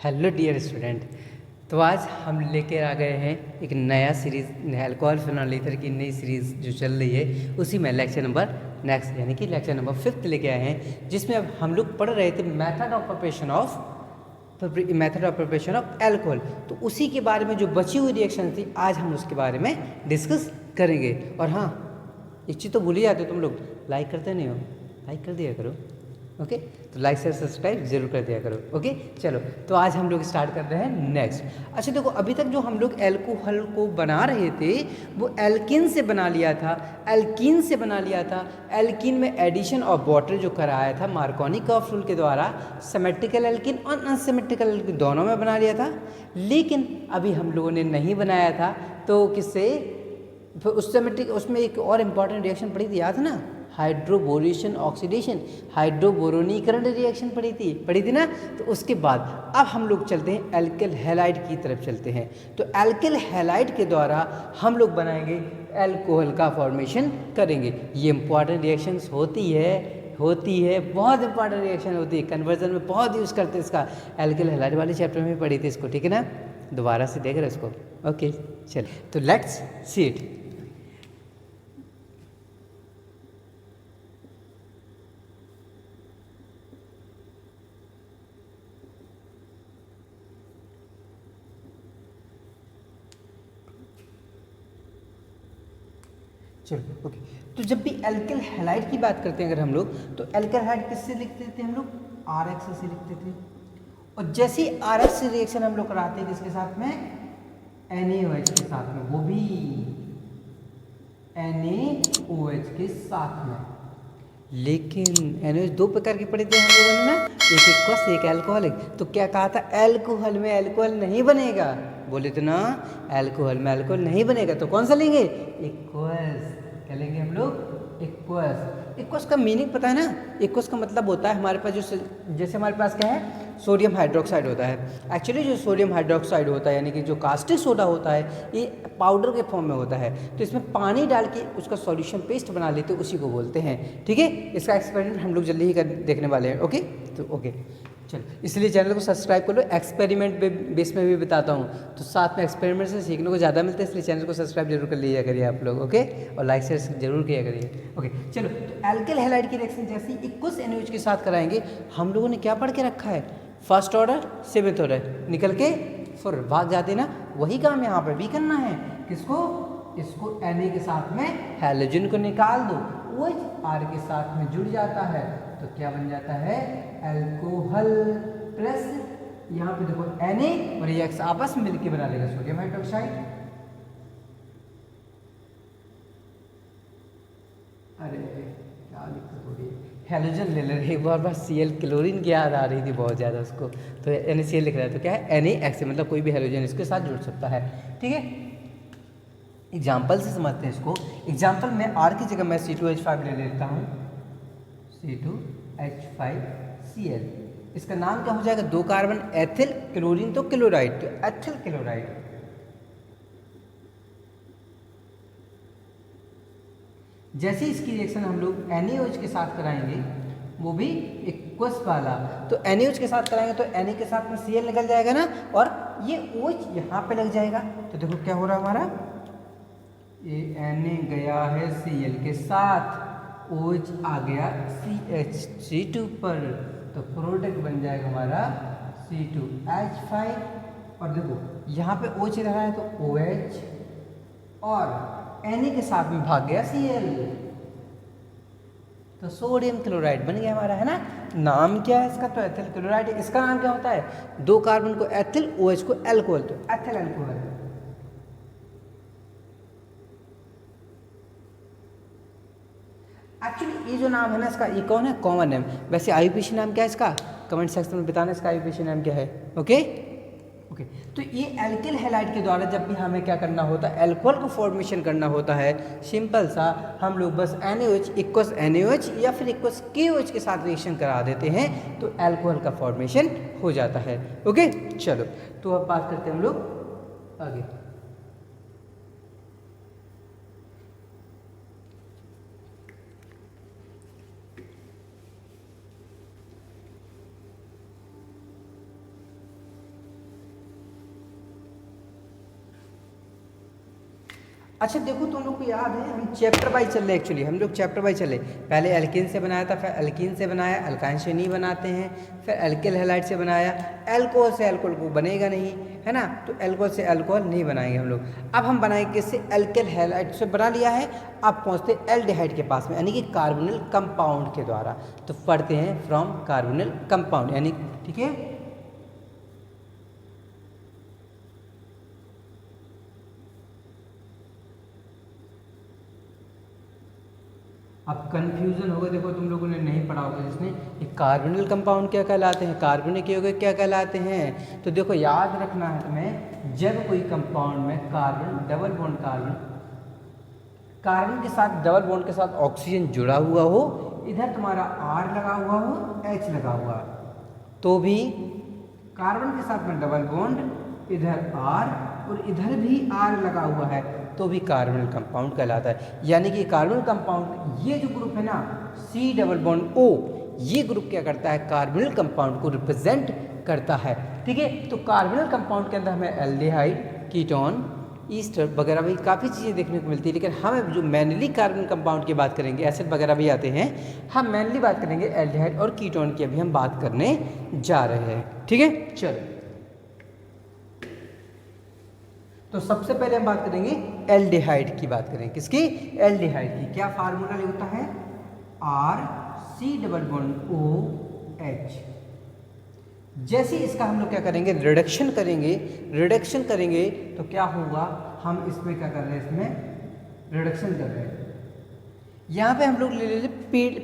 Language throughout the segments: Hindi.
Hello dear student. तो आज हम लेकर आ गए हैं एक नया सीरीज़ अल्कोहल फिनोल ईथर की नई सीरीज़ जो चल रही है, उसी में लेक्चर नंबर नेक्स्ट यानी कि लेक्चर नंबर 5 लेके आए हैं, जिसमें अब हम लोग पढ़ रहे थे method of preparation of alcohol. तो उसी के बारे में जो बची हुई रिएक्शन थी आज हम उसके बारे में डिस्कस करेंगे। और हाँ, एक चीज़ तो भूल ही जाते हो तुम लोग, लाइक करते नहीं हो, लाइक कर दिया करो। ओके, तो लाइक शेयर सब्सक्राइब जरूर कर दिया करो। ओके चलो, तो आज हम लोग स्टार्ट कर रहे हैं नेक्स्ट। अच्छा देखो, अभी तक जो हम लोग एल्कोहल को बना रहे थे वो एल्किन से बना लिया था, एल्कीन से बना लिया था। एल्कीन में एडिशन ऑफ वाटर जो कराया था मार्कोनी कर्व रूल के द्वारा, सिमेट्रिकल एल्कीन और अनसिमेट्रिकल एल्कीन दोनों में बना लिया था। लेकिन अभी हम लोगों ने नहीं बनाया था, तो किससे, फिर उस सिमेट्रिक उसमें एक और इम्पॉर्टेंट रिएक्शन पड़ी थी, याद है ना, हाइड्रोबोरेशन ऑक्सीडेशन, हाइड्रोबोरोनीकरण रिएक्शन पड़ी थी ना। तो उसके बाद अब हम लोग चलते हैं एल्किल हैलाइड की तरफ चलते हैं। तो एल्किल हैलाइड के द्वारा हम लोग बनाएंगे एल्कोहल का फॉर्मेशन करेंगे। ये इंपॉर्टेंट रिएक्शंस होती है, बहुत इंपॉर्टेंट रिएक्शन होती है, कन्वर्जन में बहुत यूज़ करते हैं इसका। एल्किल हैलाइड वाले चैप्टर में पढ़ी थी इसको, ठीक है ना, दोबारा से देख रहे इसको। ओके चल, तो लेट्स सी इट। चलो ओके, तो जब भी एल्किल हैलाइड की बात करते हैं अगर हम लोग, तो एल्किल हैलाइड किससे लिखते थे हम लोग, RX से लिखते थे। और जैसे ही RX से रिएक्शन हम लोग कराते हैं किसके साथ में, NaOH के साथ में, वो भी NaOH के साथ में। लेकिन NaOH दो प्रकार के पड़े थे हम लोगों ने ना, एक एक्वस एक अल्कोहलिक। तो क्या कहा था, एल्कोहल में अल्कोहल नहीं बनेगा, बोले तो ना, एल्कोहल में अल्कोहल नहीं बनेगा, तो कौन सा लेंगे, एक्वस। क्या लेंगे हम लोग, एक्वस। एक्वस का मीनिंग पता है ना, एक्वस का मतलब होता है हमारे पास जो, जैसे हमारे पास क्या है, सोडियम हाइड्रोक्साइड होता है। एक्चुअली जो सोडियम हाइड्रोक्साइड होता है यानी कि जो कास्टिक सोडा होता है, ये पाउडर के फॉर्म में होता है। तो इसमें पानी डाल के उसका सॉल्यूशन पेस्ट बना लेते हैं, उसी को बोलते हैं। ठीक है, इसका एक्सपेरिमेंट हम लोग जल्दी ही देखने वाले हैं। ओके, तो ओके चलो, इसलिए चैनल को सब्सक्राइब कर लो। एक्सपेरिमेंट बेस में भी बताता हूँ, तो साथ में एक्सपेरिमेंट से सीखने को ज़्यादा मिलता है, इसलिए चैनल को सब्सक्राइब जरूर कर लिया करिए आप लोग। ओके, और लाइक शेयर जरूर किया करिए। ओके चलो, तो एल्किल हैलाइड की रिएक्शन जैसे एक्वस NaOH के साथ कराएंगे। हम लोगों ने क्या पढ़ के रखा है, फर्स्ट ऑर्डर सेवेंथ ऑर्डर, निकल के फिर भाग जाते ना, वही काम यहाँ पे भी करना है। किसको, इसको Na के साथ में हैलोजन को निकाल दो, OH R के साथ में जुड़ जाता है, तो क्या बन जाता है, अल्कोहल प्लस यहाँ पे देखो Na और ये X आपस में मिलकर बना लेगा सोडियम हाइड्रोक्साइड। अरे क्या दिक्कत हो रही है, हैलोजन ले ले रही, बार बार Cl क्लोरीन की याद आ रही थी बहुत ज़्यादा उसको, तो NaCl लिख रहा है, तो क्या है NaX, मतलब कोई भी हैलोजन इसके साथ जुड़ सकता है। ठीक है, एग्जाम्पल से समझते हैं इसको। एग्जाम्पल में R की जगह मैं C2H5 ले लेता हूँ, C2H5Cl। इसका नाम क्या हो जाएगा, 2 कार्बन एथिल क्लोरीन, तो क्लोराइड, तो एथिल क्लोराइड। जैसे इसकी रिएक्शन हम लोग NaOH के साथ कराएंगे, वो भी एक्वस वाला, तो NaOH के साथ कराएंगे तो Na के साथ में Cl निकल जाएगा ना, और ये OH यहाँ पे लग जाएगा। तो देखो क्या हो रहा है हमारा, ये Na गया है Cl के साथ, OH आ गया CH3 पर, तो प्रोडक्ट बन जाएगा हमारा C2H5। और देखो यहाँ पे OH रहा है तो OH, और Na के साथ में भाग गया Cl, तो सोडियम क्लोराइड बन गया हमारा, है ना। नाम क्या है इसका, तो एथिल क्लोराइड। इसका नाम क्या होता है, 2 कार्बन को एथिल, OH को अल्कोहल, तो एथिल अल्कोहल। एक्चुअली ये जो नाम है ना इसका, ये कौन है, कॉमन नेम। वैसे IUPAC नाम क्या है इसका, कमेंट सेक्शन में बताना इसका IUPAC नाम क्या है। ओके ओके, तो ये एल्किल हैलाइड के द्वारा जब भी हमें क्या करना होता है, अल्कोहल को फॉर्मेशन करना होता है, सिंपल सा हम लोग बस NaOH इक्वस NaOH या फिर इक्वस KOH के साथ रिएक्शन करा देते हैं, तो अल्कोहल का फॉर्मेशन हो जाता है। ओके चलो, तो अब बात करते हैं हम लोग आगे। अच्छा देखो, तुम लोग को याद है हम चैप्टर वाइज चल रहे, एक्चुअली हम लोग चैप्टर वाइज चले। पहले एल्कीन से बनाया था, फिर एल्कीन से बनाया, अल्काइन से नहीं बनाते हैं, फिर एल्किल हैलाइड से बनाया। एल्कोहल से एल्कोहल को बनेगा नहीं, है ना, तो एल्कोहल से एल्कोहल नहीं बनाएंगे हम लोग। अब हम बनाएंगे किससे? एल्किल हैलाइड से बना लिया है। अब पहुँचते एल्डिहाइड के पास में, यानी कि कार्बोनिल कंपाउंड के द्वारा। तो पढ़ते हैं फ्रॉम कार्बोनिल कंपाउंड, यानी ठीक है। अब कंफ्यूजन होगा, देखो तुम लोगों ने नहीं पढ़ा होगा जिसने, ये कार्बोनिल कंपाउंड क्या कहलाते हैं, कार्बनिक यौगिक क्या कहलाते हैं। तो देखो याद रखना है तुम्हें, जब कोई कंपाउंड में कार्बन डबल बॉन्ड कार्बन के साथ डबल बॉन्ड के साथ ऑक्सीजन जुड़ा हुआ हो, इधर तुम्हारा R लगा हुआ हो, H लगा हुआ, तो भी कार्बन के साथ में डबल बॉन्ड, इधर R और इधर भी R लगा हुआ है, तो भी कार्बोनिल कंपाउंड कहलाता है। यानी कि कार्बोनिल कंपाउंड, ये जो ग्रुप है ना C डबल बॉन्ड O, ये ग्रुप क्या करता है? कार्बोनिल कंपाउंड को रिप्रेजेंट करता है। ठीक है, तो कार्बोनिल कंपाउंड के अंदर हमें एल्डिहाइड, कीटोन, ईस्टर वगैरह भी काफ़ी चीज़ें देखने को मिलती है, लेकिन हम जो मेनली कार्बन कंपाउंड की बात करेंगे, एसिड वगैरह भी आते हैं, हम मेनली बात करेंगे एल्डिहाइड और कीटोन की अभी हम बात करने जा रहे हैं। ठीक है, चलो तो सबसे पहले हम बात करेंगे एल्डिहाइड की बात करेंगे। किसकी? एल्डिहाइड की। क्या फार्मूला होता है? R C double bond OH। जैसे इसका हम लोग क्या करेंगे? रिडक्शन करेंगे। रिडक्शन करेंगे तो क्या होगा? हम इसमें क्या कर रहे हैं? इसमें रिडक्शन कर रहे हैं। यहाँ पे हम लोग ले लेते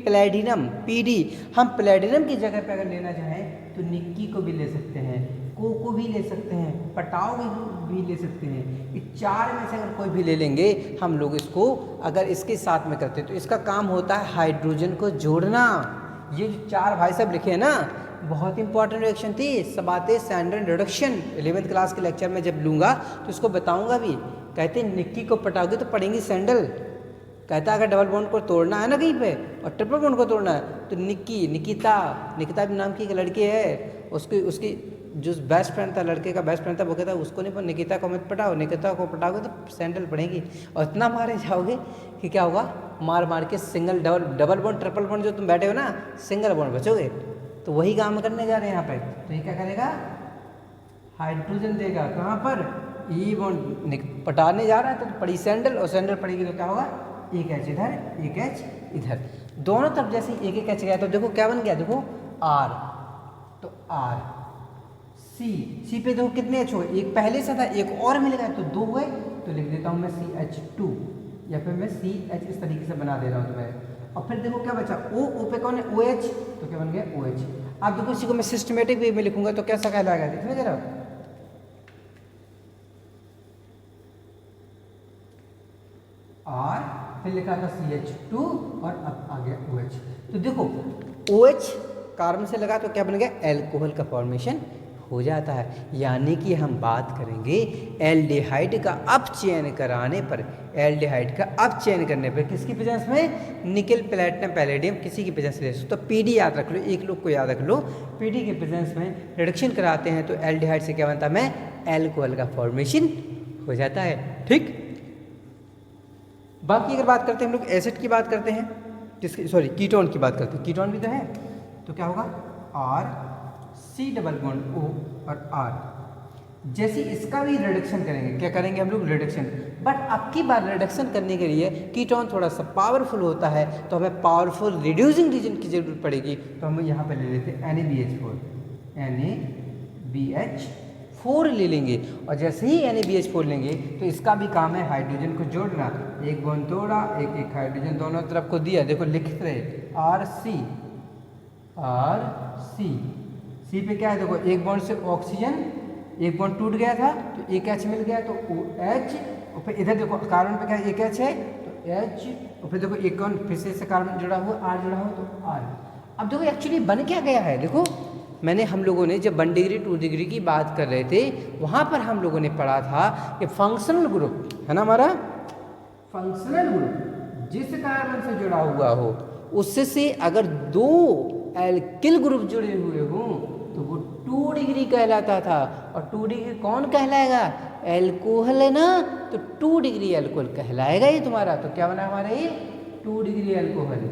प्लैटिनम PD। हम प्लैटिनम की जगह पे अगर लेना चाहें तो निक्की को भी ले सकते हैं, को भी ले सकते हैं, पटाओ भी ले सकते हैं। इस चार में से अगर कोई भी ले लेंगे हम लोग इसको, अगर इसके साथ में करते तो इसका काम होता है हाइड्रोजन को जोड़ना। ये जो चार भाई साहब लिखे हैं ना, बहुत इंपॉर्टेंट रिएक्शन थी, सबाते सैंडन रिडक्शन। 11th क्लास के लेक्चर में जब लूँगा तो इसको बताऊँगा भी। कहते निक्की को पटाओगे तो पड़ेंगी सैंडल। कहता अगर डबल बॉन्ड को तोड़ना है ना कहीं पे और ट्रिपल बॉन्ड को तोड़ना है तो निकिता भी नाम की एक लड़की है, उसकी जो बेस्ट फ्रेंड था, लड़के का बेस्ट फ्रेंड था, वो कहता उसको नहीं, पर निकिता को मत पटाओ, निकिता को पटाओगे तो सैंडल पड़ेगी और इतना मारे जाओगे कि क्या होगा? मार के single double bond triple bond जो तुम बैठे हो ना, सिंगल बॉन्ड बचोगे। तो वही काम करने जा रहे हैं यहाँ पे। तो ये क्या करेगा? हाइड्रोजन देगा। कहाँ पर? ई बॉन्ड पटाने जा रहा है तो पड़ी सैंडल, और सैंडल पड़ेगी तो क्या होगा? एक H इधर, एक H इधर, दोनों तरफ जैसे एक H गया तो देखो क्या बन गया? देखो R, तो R C पे देखो कितने H हो गए? एक पहले से था, एक और मिल गया तो दो हुए। तो लिख देता हूँ मैं CH2, या फिर मैं CH इस तरीके से बना दे रहा हूँ तुम्हें। और फिर देखो क्या बचा? O पे कौन है? OH, तो क्या बन गया? OH। अब देखो इसी को मैं सिस्टमेटिक वे में लिखूंगा तो कैसा कहलाएगा? देखिए जरा, R फिर लिखा था CH2 और अब आ गया OH। तो देखो OH कार्बन से लगा तो क्या बन गया? एल्कोहल का फॉर्मेशन हो जाता है। यानी कि हम बात करेंगे एल्डिहाइड का अप चयन कराने पर, एल्डिहाइड का अप चयन करने पर किसकी प्रेजेंस में? निकल, प्लैटिनम, पैलेडियम, किसी की प्रेजेंस ले। तो PD याद रख लो, एक लोग को याद रख लो, PD के प्रेजेंस में रिडक्शन कराते हैं तो एल्डिहाइड से क्या बनता है? में एल्कोहल का फॉर्मेशन हो जाता है। ठीक, बाकी अगर बात करते हैं हम लोग एसिड की बात करते हैं, जिसकी कीटोन की बात करते हैं। कीटोन भी तो है, तो क्या होगा? R C double bond O और R। जैसे इसका भी रिडक्शन करेंगे, क्या करेंगे हम लोग? रिडक्शन। बट अब की बार रिडक्शन करने के लिए कीटोन थोड़ा सा पावरफुल होता है, तो हमें पावरफुल रिड्यूसिंग रीजन की जरूरत पड़ेगी। तो हम यहाँ पर ले लेते हैं NaBH4 ले लेंगे। और जैसे ही NaBH4 लेंगे तो इसका भी काम है हाइड्रोजन को जोड़ना। एक बॉन्ड तोड़ा, एक हाइड्रोजन दोनों तरफ को दिया। देखो लिख रहे RC C पे क्या है? देखो एक बॉन्ड से ऑक्सीजन, एक बॉन्ड टूट गया था तो एक H मिल गया तो OH, और फिर इधर देखो कार्बन पे क्या है? एक H है तो H, और फिर देखो एक कौन फिर से कार्बन जुड़ा हुआ, R जुड़ा हुआ तो R। अब देखो एक्चुअली बन क्या गया है? देखो मैंने, हम लोगों ने जब 1 डिग्री 2 डिग्री की बात कर रहे थे वहाँ पर हम लोगों ने पढ़ा था कि फंक्शनल ग्रुप है ना हमारा, फंक्शनल ग्रुप जिस कार्बन से जुड़ा हुआ हो उससे से अगर दो एल्किल ग्रुप जुड़े हुए हों तो वो 2 डिग्री कहलाता था। और 2 डिग्री कौन कहलाएगा? एल्कोहल है ना, तो 2 डिग्री एल्कोहल कहलाएगा ये तुम्हारा। तो क्या बना हमारा ये 2 डिग्री एल्कोहल,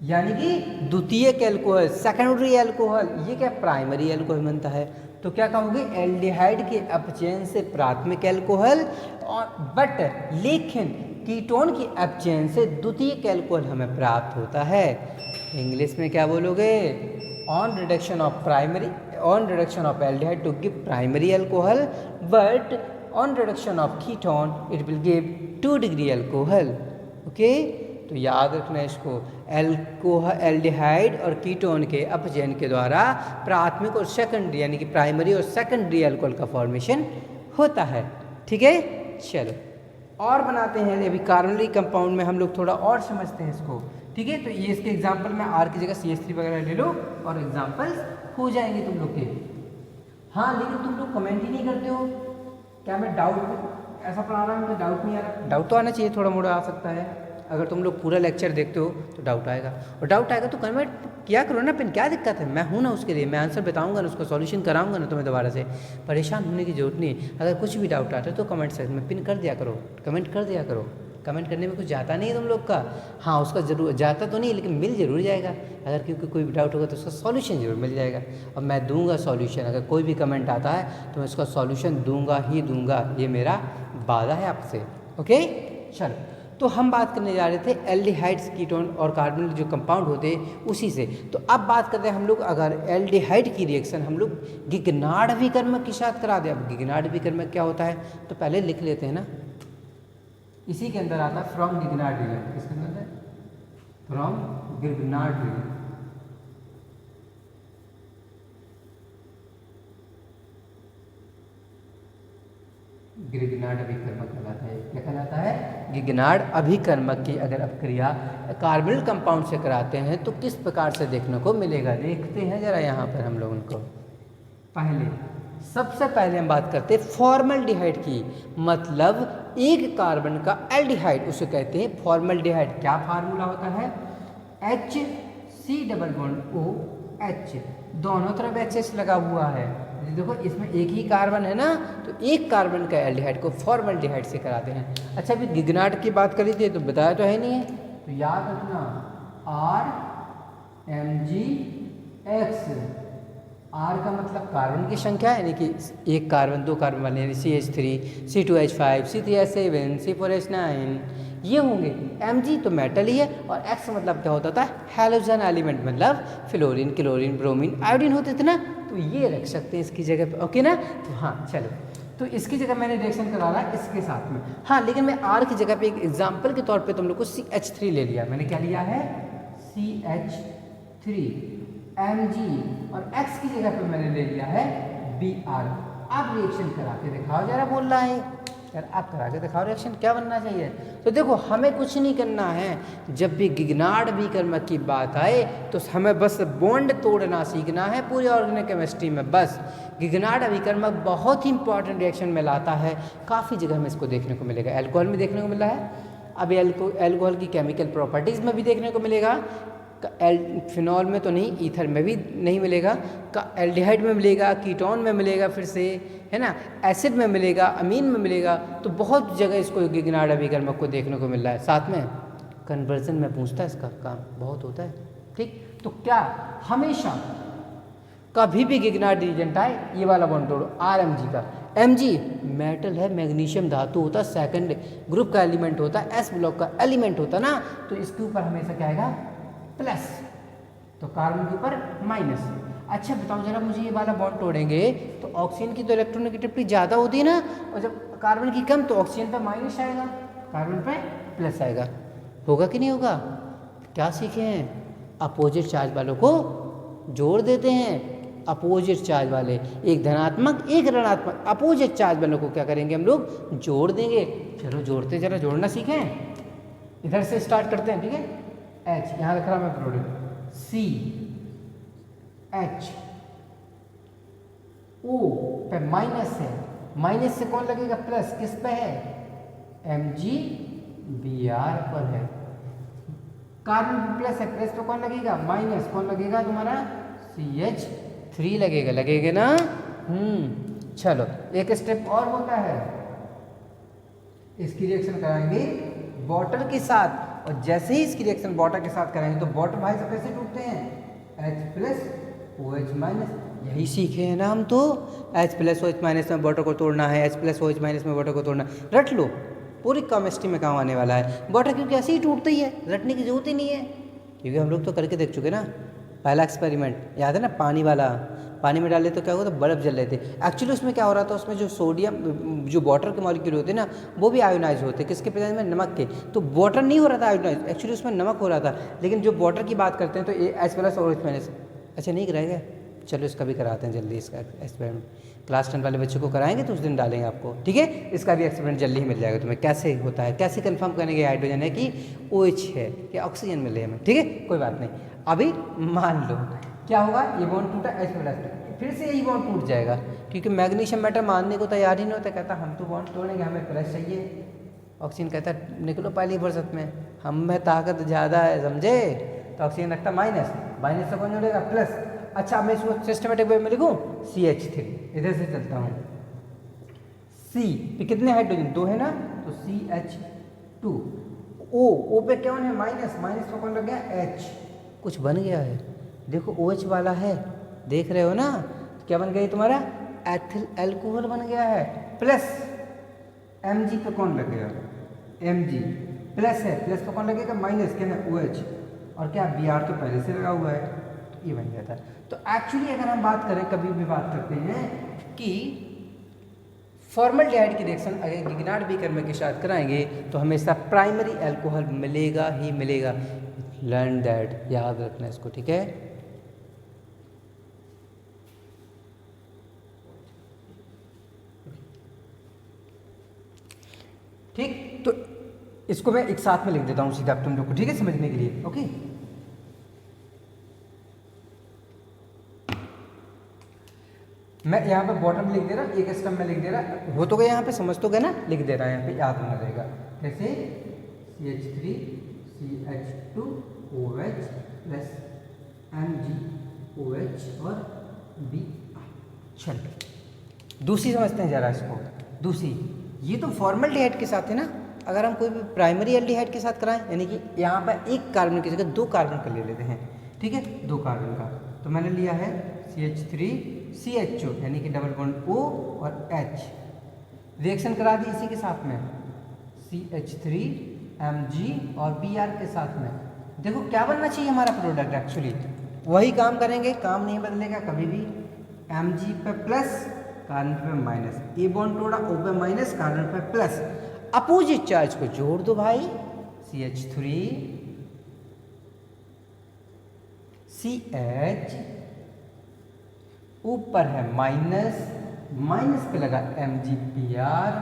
यानी कि द्वितीयक एल्कोहल, सेकेंडरी एल्कोहल। ये क्या प्राइमरी एल्कोहल बनता है। तो क्या कहोगे, एल्डिहाइड के अपचयन से प्राथमिक एल्कोहल, और बट लेकिन कीटोन की अपचयन से द्वितीयक एल्कोहल हमें प्राप्त होता है। इंग्लिश में क्या बोलोगे, on reduction of aldehyde to give primary alcohol, but on reduction of ketone it will give 2 degree alcohol. Okay, तो याद रखना इसको, एल्डिहाइड और कीटोन के अपचयन के द्वारा प्राथमिक और सेकेंडरी यानी कि प्राइमरी और सेकेंडरी एल्कोहल का फॉर्मेशन होता है। ठीक है, चलो और बनाते हैं। अभी कार्बोनिल कंपाउंड में हम लोग थोड़ा और समझते हैं इसको। ठीक है, तो ये इसके एग्जाम्पल में आर की जगह CH3 वगैरह ले लो और एग्जाम्पल्स हो जाएंगे तुम लोग के। हाँ, लेकिन तुम लोग कमेंट ही नहीं करते हो। क्या मैं डाउट ऐसा पढ़ा रहा हूँ, मुझे डाउट नहीं आ रहा। डाउट तो आना चाहिए, थोड़ा मोड़ा आ सकता है। अगर तुम लोग पूरा लेक्चर देखते हो तो डाउट आएगा, और डाउट आएगा तो कमेंट किया करो ना। पिन क्या दिक्कत है, मैं हूँ ना उसके लिए, मैं आंसर बताऊंगा ना, उसका सॉल्यूशन कराऊंगा ना तुम्हें। दोबारा से परेशान होने की जरूरत नहीं है। अगर कुछ भी डाउट आता है तो कमेंट सेक्शन में पिन कर दिया करो, कमेंट कर दिया करो। कमेंट करने में कुछ जाता नहीं है तुम लोग का। हाँ, उसका जरूर जाता तो नहीं, लेकिन मिल जरूर जाएगा। अगर क्योंकि कोई भी डाउट होगा तो उसका सॉल्यूशन जरूर मिल जाएगा, और मैं दूंगा सॉल्यूशन। अगर कोई भी कमेंट आता है तो मैं उसका सॉल्यूशन दूंगा ही दूंगा, ये मेरा वादा है आपसे। ओके, चलो, तो हम बात करने जा रहे थे एल्डिहाइड्स, कीटोन और कार्बोनिल जो कंपाउंड होते हैं उसी से। तो अब बात करते हैं हम लोग, अगर एल्डिहाइड की रिएक्शन हम लोग गिगनार्ड अभिकर्मक के साथ करा दें। अब गिगनार्ड अभिकर्मक क्या होता है, तो पहले लिख लेते हैं ना, इसी के अंदर आता है फ्रॉम गिगनार्ड रिएक्शन। किसके अंदर है, फ्रॉम गिगनार्ड रिएक्शन। गिगनार्ड अभिकर्मक कहलाता है। क्या कहलाता है, गिगनार्ड अभिकर्मक की अगर अपक्रिया कार्बोनिल कंपाउंड से कराते हैं तो किस प्रकार से देखने को मिलेगा, देखते हैं जरा यहाँ पर हम लोग उनको। सबसे पहले हम बात करते हैं फॉर्मल्डिहाइड की, मतलब एक कार्बन का एल्डिहाइड उसे कहते हैं फॉर्मल्डिहाइड। क्या फार्मूला होता है, HC≡OH, दोनों तरफ HS लगा हुआ है। देखो इसमें एक ही कार्बन है ना, तो एक कार्बन का एल्डिहाइड को फॉर्मल्डिहाइड से कराते हैं। अच्छा, अभी गिगनार्ड की बात करी थी तो बताया तो है नहीं है, तो याद रखना RMgX। R का मतलब कार्बन की संख्या, यानी कि एक कार्बन, दो कार्बन वाले, यानी CH3, C2H5, C3H7, C4H9 ये होंगे। Mg तो मेटल ही है, और X मतलब क्या होता था, हैलोजन एलिमेंट, मतलब फ्लोरीन, क्लोरीन, ब्रोमीन, आयोडीन होते थे ना, तो ये रख सकते हैं इसकी जगह पे। ओके ना, तो हाँ चलो, तो इसकी जगह मैंने रिएक्शन करा रहा है इसके साथ में। हाँ, लेकिन मैं R की जगह पे एक एग्जाम्पल के तौर पे तुम लोग को CH3 ले लिया। मैंने क्या लिया है, CH3। Mg और X की जगह पे मैंने ले लिया है Br। अब रिएक्शन करा के दिखाओ जरा, बोल रहा है यार, आप करा के दिखाओ रिएक्शन क्या बनना चाहिए। तो देखो, हमें कुछ नहीं करना है, जब भी गिगनार्ड अभिकर्मक की बात आए तो हमें बस बॉन्ड तोड़ना सीखना है पूरी ऑर्गेनिक केमिस्ट्री में। बस गिगनार्ड अभिकर्मक बहुत ही इंपॉर्टेंट रिएक्शन में लाता है, काफ़ी जगह हमें इसको देखने को मिलेगा। एल्कोहल में देखने को मिला है, अब एल्कोहल की केमिकल प्रॉपर्टीज़ में भी देखने को मिलेगा, फिनॉल में तो नहीं, ईथर में भी नहीं मिलेगा, एल्डिहाइड में मिलेगा, कीटोन में मिलेगा, फिर से है ना, एसिड में मिलेगा, अमीन में मिलेगा। तो बहुत जगह इसको गिगनार्ड अभिकर्मक को देखने को मिल रहा है। साथ में कन्वर्जन में पूछता है, इसका काम बहुत होता है। ठीक, तो क्या हमेशा कभी भी गिगनार्ड रिएजेंट आए, ये वाला बॉन्ड तोड़ो, RMg का। Mg मेटल है, मैग्नीशियम धातु होता है, सेकंड ग्रुप का एलिमेंट होता है, S ब्लॉक का एलिमेंट होता है ना, तो इसके ऊपर हमेशा क्या आएगा, प्लस, तो कार्बन के ऊपर माइनस। अच्छा बताओ जरा, मुझे ये वाला बॉन्ड तोड़ेंगे तो ऑक्सीजन की तो इलेक्ट्रोनेगेटिविटी ज़्यादा होती है ना, और जब कार्बन की कम तो ऑक्सीजन पे माइनस आएगा, कार्बन पे प्लस आएगा। होगा कि नहीं होगा, क्या सीखे हैं, अपोजिट चार्ज वालों को जोड़ देते हैं। अपोजिट चार्ज वाले, एक धनात्मक एक ऋणात्मक, अपोजिट चार्ज वालों को क्या करेंगे हम लोग, जोड़ देंगे। चलो जोड़ते, जरा जोड़ना सीखें, इधर से स्टार्ट करते हैं। ठीक है, H यहाँ रख रहा मैं प्रोडक्ट, CH, O पे माइनस है, माइनस से कौन लगेगा, प्लस, किस पे है, MgBr पर है। कार्बन प्लस है, प्लस पे कौन लगेगा, माइनस, कौन लगेगा तुम्हारा, CH3 लगेगा, लगेगा ना। चलो एक स्टेप और होता है, इसकी रिएक्शन कराएंगे वाटर के साथ, और जैसे ही इसकी रिएक्शन वाटर के साथ कराएंगे तो वाटर भाई सब कैसे टूटते हैं, H प्लस OH माइनस। यही सीखे हैं ना हम तो, H प्लस OH माइनस में वाटर को तोड़ना है, H प्लस OH माइनस में वाटर को तोड़ना है। रट लो, पूरी केमिस्ट्री में काम आने वाला है वाटर, क्योंकि ऐसे ही टूटता ही है, रटने की जरूरत ही नहीं है, क्योंकि हम लोग तो करके देख चुके ना। पहला एक्सपेरिमेंट याद है ना, पानी वाला, पानी में डाले तो क्या हुआ था, बर्फ़ जल रहे थे। एक्चुअली उसमें क्या हो रहा था, उसमें जो सोडियम, जो वाटर के मॉलिक्यूल होते हैं ना, वो भी आयोनाइज होते हैं, किसके प्रेजेंस में, नमक के। तो वाटर नहीं हो रहा था आयोनाइज, एक्चुअली उसमें नमक हो रहा था। लेकिन जो वाटर की बात करते हैं तो ये H प्लस और OH माइनस। अच्छा नहीं कराएगा, चलो इसका भी कराते हैं जल्दी, इसका एक्सपेरिमेंट क्लास 10 वाले बच्चों को कराएंगे तो उस दिन डालेंगे आपको, ठीक है। इसका भी एक्सपेरिमेंट जल्दी ही मिल जाएगा तुम्हें, कैसे होता है, कैसे कंफर्म करेंगे हाइड्रोजन है कि OH है कि ऑक्सीजन मिले हमें, ठीक है, कोई बात नहीं। अभी मान लो क्या होगा, ये बॉन्ड टूटा, H प्लस, फिर से यही बॉन्ड टूट जाएगा, क्योंकि मैग्नीशियम मेटल मानने को तैयार ही नहीं होता, कहता हम तो बॉन्ड तोड़ेंगे, हमें प्लस चाहिए। ऑक्सीजन कहता निकलो पहली फुर्सत में, हम में ताकत ज़्यादा है, समझे। तो ऑक्सीजन रखता माइनस, माइनस से कौन जोड़ेगा, प्लस। अच्छा मैं इसको सिस्टमेटिक वे में लिखूँ, CH3, इधर से चलता हूँ, C पे कितने हाइड्रोजन, 2 है ना, तो CH2, O पे कौन है, माइनस, माइनस पे कौन लग गया, H, कुछ बन गया है, देखो OH वाला है, देख रहे हो ना, तो क्या बन गया तुम्हारा, एथिल एल्कोहल बन गया है, प्लस Mg पे कौन लग गया, Mg प्लस है, प्लस पे कौन लगेगा, माइनस, क्या है, OH, और क्या Br तो पहले से लगा हुआ है, तो ये बन गया था। तो एक्चुअली अगर हम बात करें, कभी भी बात करते हैं कि फॉर्मल्डिहाइड की रिएक्शन अगर गिगनार्ड बीकर के साथ कराएंगे तो हमेशा प्राइमरी अल्कोहल मिलेगा ही मिलेगा, लर्न दैट, याद रखना इसको, ठीक है। ठीक, तो इसको मैं एक साथ में लिख देता हूँ सीधा तुम लोग को, ठीक है, समझने के लिए, ओके। मैं यहाँ पे बॉटम लिख दे रहा, एक स्टेप में लिख दे रहा, हो तो गया यहाँ पे, समझ तो गया ना, लिख दे रहा है यहाँ पे, याद होना रहेगा। कैसे, CH3 CH2 OH plus MgOH और Br। चल दूसरी समझते हैं जरा इसको, दूसरी, ये तो फॉर्मल्डिहाइड के साथ है ना, अगर हम कोई भी प्राइमरी एल्डिहाइड के साथ कराएं, यानी कि यहाँ पर एक कार्बन की जगह 2 कार्बन का ले लेते हैं, ठीक है, 2 कार्बन का, तो मैंने लिया है CH3 CHO, यानी कि डबल बॉन्ड O और H, रिएक्शन करा दी इसी के साथ में, CH3 Mg और Br के साथ में। देखो क्या बनना चाहिए हमारा प्रोडक्ट, एक्चुअली वही काम करेंगे, काम नहीं बदलेगा कभी भी, Mg पे प्लस, कार्बन पे माइनस, ए बॉन्ड तोड़ा, O पे माइनस, कार्बन पे प्लस, अपोजिट चार्ज को जोड़ दो भाई, CH3 CH, ऊपर है माइनस, माइनस पे लगा MgBr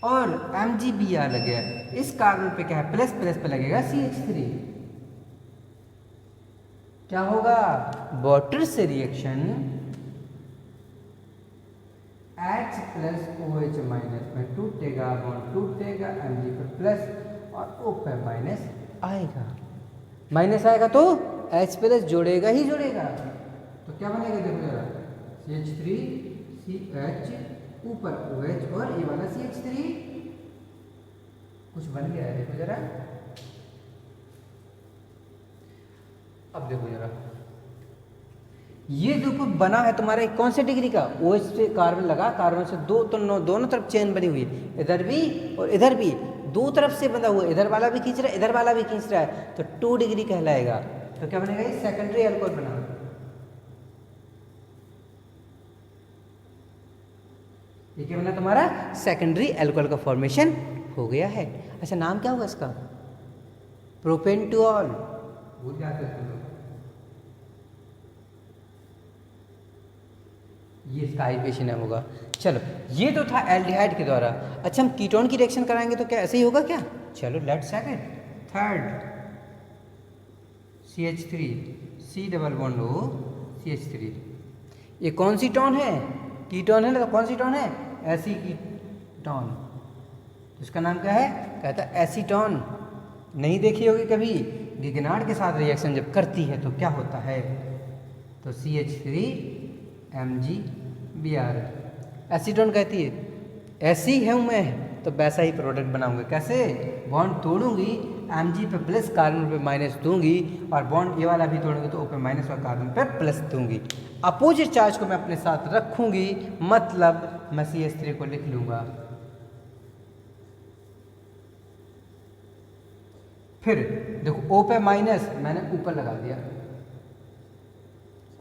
और MgBr लग गया, इस कार्बन पे क्या है, प्लस, प्लस पे लगेगा CH3, क्या होगा, वाटर से reaction H plus OH minus में टूटेगा, बॉन्ड टूटेगा, Mg पे प्लस और O पे माइनस आएगा, माइनस आएगा तो H प्लस जोड़ेगा ही जोड़ेगा, तो क्या बनेगा, देखो जरा, CH3 CH, ऊपर OH और ये वाला CH3, कुछ बन गया है, देखो जरा, अब देखो जरा, ये जो कुछ बना है तुम्हारे कौन से डिग्री का, OH से कार्बन लगा, कार्बन से दो, तो दोनों तरफ चेन बनी हुई है, इधर भी और इधर भी, 2 तरफ से बंधा हुआ है, इधर वाला भी खींच रहा है, इधर वाला भी खींच रहा है, तो 2 डिग्री कहलाएगा, तो क्या बनेगा, ये सेकेंडरी अल्कोहल बना, ये क्या बना तुम्हारा, सेकेंडरी अल्कोहल का फॉर्मेशन हो गया है। अच्छा नाम क्या होगा इसका, प्रोपेंटुऑल, भूल जाते हैं तुम लोग, ये इसका हाइड्रेशन है होगा। चलो ये तो था एल्डिहाइड के द्वारा। अच्छा हम कीटोन की रिएक्शन कराएंगे तो क्या ऐसे ही होगा क्या, चलो let's check it. Third CH3 C double bond O CH3, ये कौन सी टोन है, कीटोन है ना, तो कौन सी टोन है, एसीटोन, तो इसका नाम क्या है, कहता है एसीटोन। नहीं देखी होगी कभी, गिगनार्ड के साथ रिएक्शन जब करती है तो क्या होता है, तो CH3Mg Br। एसीटोन कहती है ऐसी हूँ मैं तो वैसा ही प्रोडक्ट बनाऊंगा। कैसे? बॉन्ड तोड़ूंगी, Mg पे प्लस कार्बन पे माइनस दूंगी, और बॉन्ड ये वाला भी तोड़ूंगी तो O पे माइनस और कार्बन पे प्लस दूंगी। अपोजिट चार्ज को मैं अपने साथ रखूंगी, मतलब मैं CH3 को लिख लूंगा। फिर देखो O पे माइनस मैंने ऊपर लगा दिया,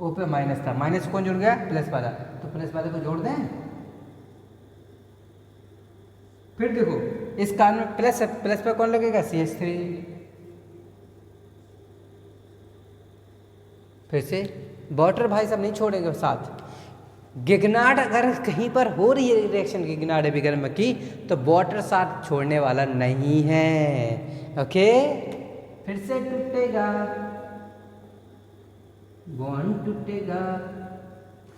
O पे माइनस था, माइनस कौन जुड़ गया? प्लस वाला, तो प्लस वाले को जोड़ दें। फिर देखो इस कार्बन में प्लस है, प्लस पे कौन लगेगा? CH3। फिर से वाटर भाई सब नहीं छोड़ेंगे साथ। गिगनार्ड अगर कहीं पर हो रही है रिएक्शन गिगनार्ड विगर्म की, तो वाटर साथ छोड़ने वाला नहीं है। ओके, फिर से टूटेगा, बॉन्ड टूटेगा,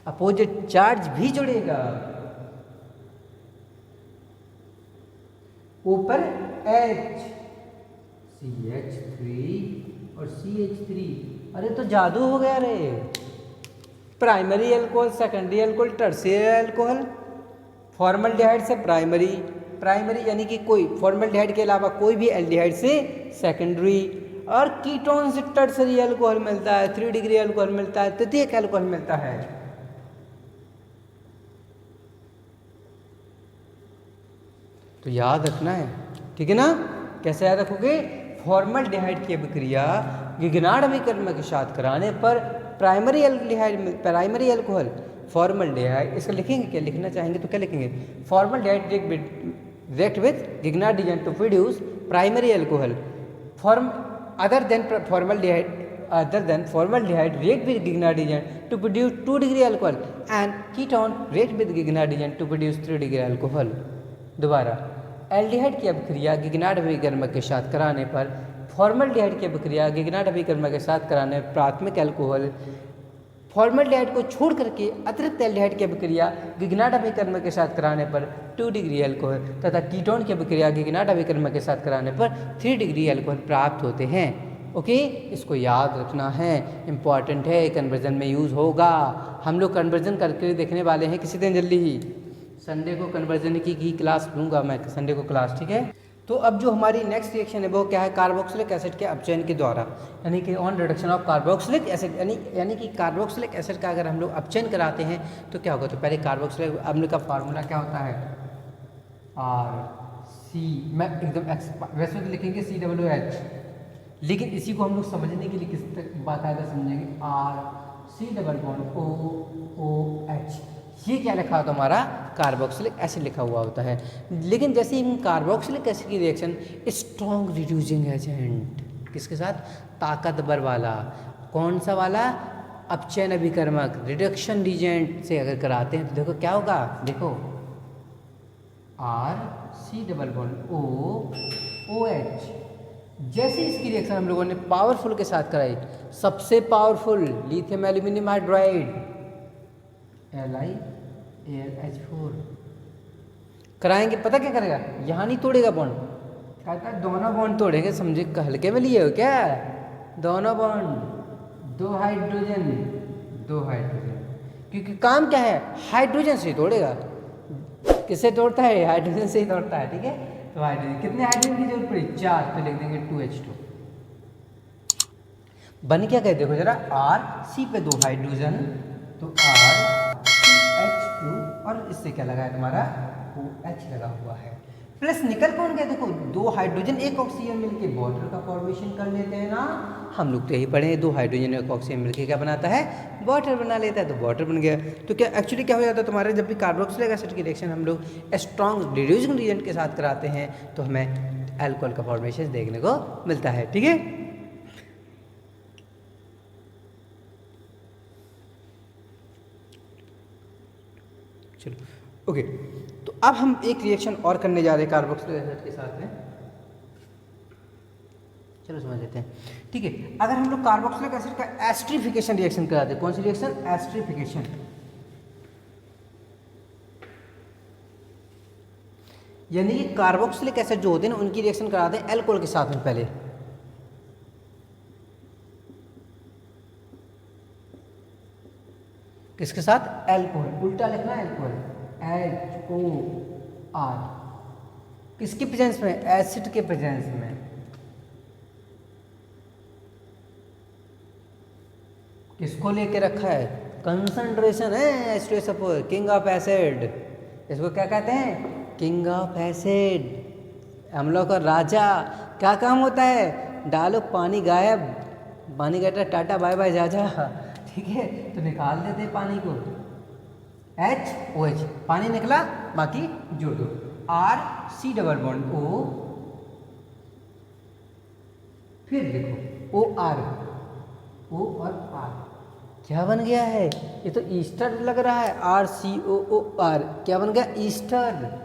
अपोजिट चार्ज भी जुड़ेगा, ऊपर H CH3 और CH3। अरे तो जादू हो गया रे। Primary alcohol, secondary alcohol, tertiary alcohol, formaldehyde से प्राइमरी, प्राइमरी यानी कि कोई फॉर्मल्डिहाइड के अलावा कोई भी एल्डिहाइड से सेकेंडरी, और कीटोन से टर्शियरी अल्कोहल मिलता है, 3 डिग्री अल्कोहल मिलता है, तृतीयक अल्कोहल मिलता है। तो याद रखना है, ठीक है ना? कैसे याद रखोगे? फॉर्मल्डिहाइड की अभिक्रिया गिगनार्ड विकर्ण के साथ कराने पर प्राइमरी अल्कोहल फॉर्मल्डिहाइड, इसका लिखेंगे क्या? लिखना चाहेंगे तो क्या लिखेंगे? Formaldehyde react with Grignard agent to produce primary alcohol other than formaldehyde react with Grignard agent to produce 2 degree alcohol and ketone react with Grignard agent to produce 3 degree alcohol। दोबारा, एल्डिहाइड की अभिक्रिया गिगनार्ड अभिकर्मक के साथ कराने पर, फॉर्मल्डिहाइड की अभिक्रिया गिगनार्ड अभिकर्मक के साथ कराने पर प्राथमिक अल्कोहल, फॉर्मल्डिहाइड को छोड़ करके अतिरिक्त एल्डिहाइड की अभिक्रिया गिगनार्ड अभिकर्मक के साथ कराने पर 2 डिग्री अल्कोहल तथा कीटोन की अभिक्रिया गिगनार्ड अभिकर्मक के साथ कराने पर 3 डिग्री अल्कोहल प्राप्त होते हैं। ओके, इसको याद रखना है, इम्पॉर्टेंट है, कन्वर्जन में यूज़ होगा। हम लोग कन्वर्जन करके देखने वाले हैं किसी दिन जल्दी ही। संडे को कन्वर्जन की क्लास लूँगा मैं, संडे को क्लास, ठीक है। तो अब जो हमारी नेक्स्ट रिएक्शन है वो क्या है? कार्बोक्सिलिक एसिड के अपचयन के द्वारा, यानी कि on reduction of carboxylic acid, यानी कि कार्बोक्सिलिक एसिड का अगर हम लोग अपचयन कराते हैं तो क्या होगा? तो पहले कार्बोक्सिलिक अम्ल का फार्मूला क्या होता है? RC, मैं एकदम वैसे तो लिखेंगे COOH, लेकिन इसी को हम लोग समझने के लिए किस तक बाकायदा समझेंगे, RC⋅OOH। ये क्या लिखा होता है? हमारा कार्बोक्सिलिक एसिड लिखा हुआ होता है। लेकिन जैसे ही कार्बोक्सिलिक एसिड की रिएक्शन स्ट्रॉन्ग रिड्यूसिंग एजेंट, किसके साथ? ताकतवर वाला, कौन सा वाला? अपचयन अभिकर्मक, रिडक्शन रिजेंट से अगर कराते हैं तो देखो क्या होगा? देखो RC⋅OOH। जैसे इसकी रिएक्शन हम लोगों ने पावरफुल के साथ कराई, सबसे powerful lithium aluminium hydride LiAlH4 कराएंगे, पता क्या करेगा? यहाँ नहीं तोड़ेगा बॉन्ड, कहता है दोनों बॉन्ड तोड़ेंगे। समझे? हल्के में लिए हो क्या? दोनों बॉन्ड, 2 हाइड्रोजन, क्योंकि काम क्या है? हाइड्रोजन से ही तोड़ेगा। किससे तोड़ता है? हाइड्रोजन से ही तोड़ता है, ठीक है। तो हाइड्रोजन, कितने हाइड्रोजन की जरूरत पड़ी? 4, तो लिख देंगे 2H2। बन क्या गए? देखो जरा, RC पे 2 हाइड्रोजन, तो RCH2, और इससे क्या लगा है तुम्हारा? OH लगा हुआ है। प्लस निकल कौन गया? देखो 2 हाइड्रोजन 1 ऑक्सीजन मिलके वाटर का फॉर्मेशन कर लेते हैं ना। हम लोग तो यही पढ़े हैं, 2 हाइड्रोजन 1 ऑक्सीजन मिलके क्या बनाता है? वाटर बना लेता है, तो वाटर बन गया। तो क्या एक्चुअली क्या हो जाता है तुम्हारे? जब भी कार्बोक्सिलिक एसिड की रिएक्शन हम लोग स्ट्रॉन्ग रिड्यूसिंग रिएजेंट के साथ कराते हैं तो हमें अल्कोहल का फॉर्मेशन देखने को मिलता है, ठीक है। चलो ओके, तो अब हम एक रिएक्शन और करने जा रहे हैं कार्बोक्सिलिक एसिड के साथ में। चलो समझ लेते हैं, ठीक है। अगर हम लोग कार्बोक्सिलिक एसिड का एस्ट्रिफिकेशन रिएक्शन कराते हैं, कौन सी रिएक्शन? एस्ट्रिफिकेशन। यानी कि कार्बोक्सिलिक एसिड जो होते हैं ना, उनकी रिएक्शन कराते हैं अल्कोहल के साथ में पहले। किसके साथ? एल्कोहल। उल्टा लिखना है एल्कोहल, HOR, किसके प्रेजेंस में? एसिड के प्रेजेंस में। किसको लेके रखा है? कंसंट्रेशन है H2SO4, किंग ऑफ एसिड। इसको क्या कहते हैं? किंग ऑफ एसिड, अम्लों का राजा। क्या काम होता है? डालो पानी गायब, पानी कहता है टाटा बाय बाय जा जा, ठीक है, तो निकाल देते पानी को, HOH, पानी निकला, बाकी जोड़ दो, RC डबल बॉन्ड O, फिर देखो OR, O और R, क्या बन गया है? ये तो ईस्टर लग रहा है, RCOOR, क्या बन गया? ईस्टर।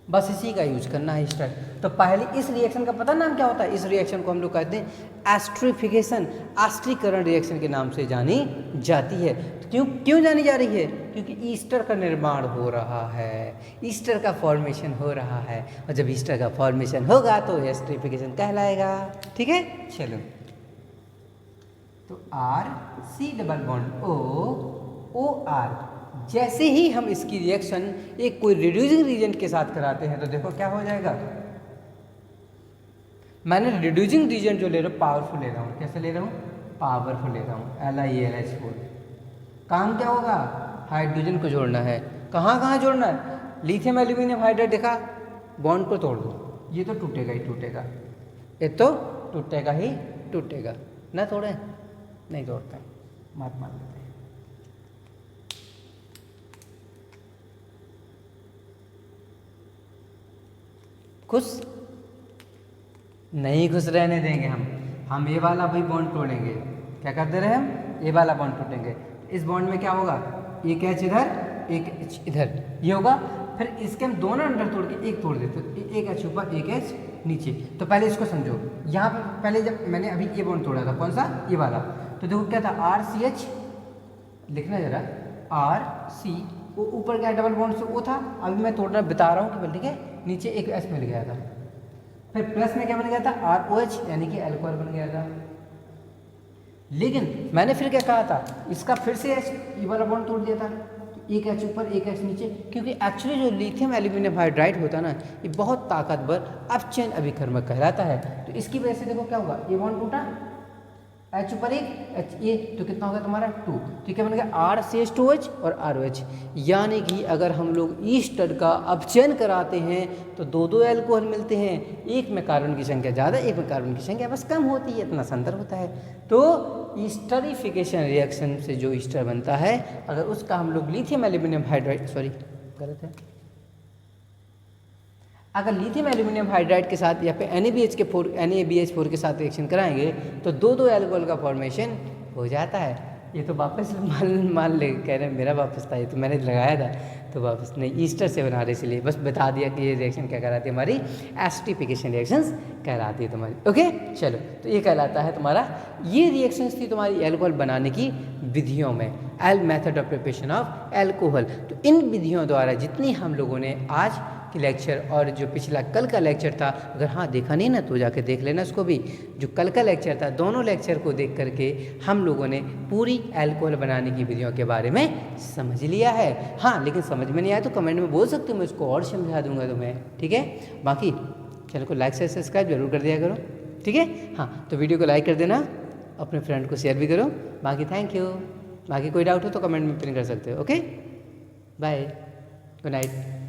बस इसी का यूज करना है, ईस्टर। तो पहले इस रिएक्शन का पता नाम क्या होता है? इस रिएक्शन को हम लोग कहते हैं एस्ट्रिफिकेशन, आस्ट्रीकरण रिएक्शन के नाम से जानी जाती है। तो क्यों जानी जा रही है? क्योंकि ईस्टर का निर्माण हो रहा है, ईस्टर का फॉर्मेशन हो रहा है, और जब ईस्टर का फॉर्मेशन होगा तो एस्ट्रिफिकेशन कहलाएगा। ठीक है, चलो, तो RC डबल बॉन्ड OR, जैसे ही हम इसकी रिएक्शन एक कोई रिड्यूसिंग रीजेंट के साथ कराते हैं तो देखो क्या हो जाएगा। मैंने रिड्यूसिंग रीजेंट जो ले रहा हूँ पावरफुल ले रहा हूँ। कैसे ले रहा हूँ? पावरफुल ले रहा हूँ, LiAlH4। काम क्या होगा? हाइड्रोजन को जोड़ना है। कहाँ कहाँ जोड़ना है? लिथियम एल्यूमिनियम हाइड्राइड, देखा, बॉन्ड को तोड़ दो, ये तो टूटेगा ही टूटेगा, ये तो टूटेगा ही टूटेगा। ना तोड़े? नहीं तोड़ते, मत मान लेते हैं। खुश नहीं, खुश रहने देंगे हम ये वाला भाई बॉन्ड तोड़ेंगे। क्या करते रहे हम? ये वाला बॉन्ड टूटेंगे। इस बॉन्ड में क्या होगा? एक H इधर, एक H इधर, ये होगा। फिर इसके हम दोनों अंदर तोड़ के एक तोड़ देते, तो एक H ऊपर, एक H नीचे। तो पहले इसको समझो, यहाँ पर पहले जब मैंने अभी ये बॉन्ड तोड़ा था, कौन सा? ये वाला। तो देखो क्या था? RCH लिखना जरा, RC, वो ऊपर क्या डबल बॉन्ड से वो था, अभी मैं तोड़ना बता रहा हूँ केवल, ठीक है। नीचे एक H मिल गया था, फिर प्लस में क्या बन गया था? ROH, यानी कि अल्कोहल बन गया था। लेकिन मैंने फिर क्या कहा था? इसका फिर से H, ये वाला बॉन्ड तोड़ दिया था, एक H ऊपर, एक H नीचे, क्योंकि एक्चुअली जो लिथियम एल्यूमिनियम हाइड्राइड होता है ना, ये बहुत ताकतवर अपचयन अभिकर्मक कहलाता है। तो इसकी वजह से देखो क्या होगा? ये बॉन्ड टूटा, H ऊपर एक H, ये तो कितना होगा तुम्हारा? 2। तो क्या बन गया? RCH2H और ROH। यानी कि अगर हम लोग ईस्टर का अपचयन कराते हैं तो दो एल्कोहल मिलते हैं, एक में कार्बन की संख्या ज़्यादा, एक में कार्बन की संख्या बस कम होती है, इतना अंतर होता है। तो ईस्टरिफिकेशन रिएक्शन से जो ईस्टर बनता है, अगर उसका हम लोग लिथियम एल्यूमिनियम हाइड्राइड, सॉरी गलत है, अगर लिथियम एल्यूमिनियम हाइड्राइड के साथ या फिर NaBH4 के साथ रिएक्शन कराएंगे तो दो एल्कोहल का फॉर्मेशन हो जाता है। ये तो वापस मान ले, कह रहे हैं मेरा वापस था, ये तो मैंने लगाया था, तो वापस नहीं, ईस्टर से बना रहे, इसलिए बस बता दिया कि ये रिएक्शन क्या कहलाती है, हमारी एस्ट्रिफिकेशन रिएक्शंस कहलाती है तुम्हारी। ओके, चलो, तो ये कहलाता है तुम्हारा, ये रिएक्शंस थी तुम्हारी एल्कोहल बनाने की विधियों में, method of preparation of alcohol. तो इन विधियों द्वारा जितनी हम लोगों ने आज की लेक्चर और जो पिछला कल का लेक्चर था, अगर हाँ देखा नहीं ना तो जाके देख लेना उसको भी, जो कल का लेक्चर था, दोनों लेक्चर को देख करके हम लोगों ने पूरी एल्कोहल बनाने की विधियों के बारे में समझ लिया है। हाँ, लेकिन समझ में नहीं आया तो कमेंट में बोल सकते हो, मैं उसको और समझा दूंगा तुम्हें, ठीक है। बाकी चैनल को लाइक से सब्सक्राइब जरूर कर दिया करो, ठीक है। हाँ, तो वीडियो को लाइक कर देना, अपने फ्रेंड को शेयर भी करो। बाकी थैंक यू। बाकी कोई डाउट हो तो कमेंट में पिन कर सकते हो। Okay, bye, good night.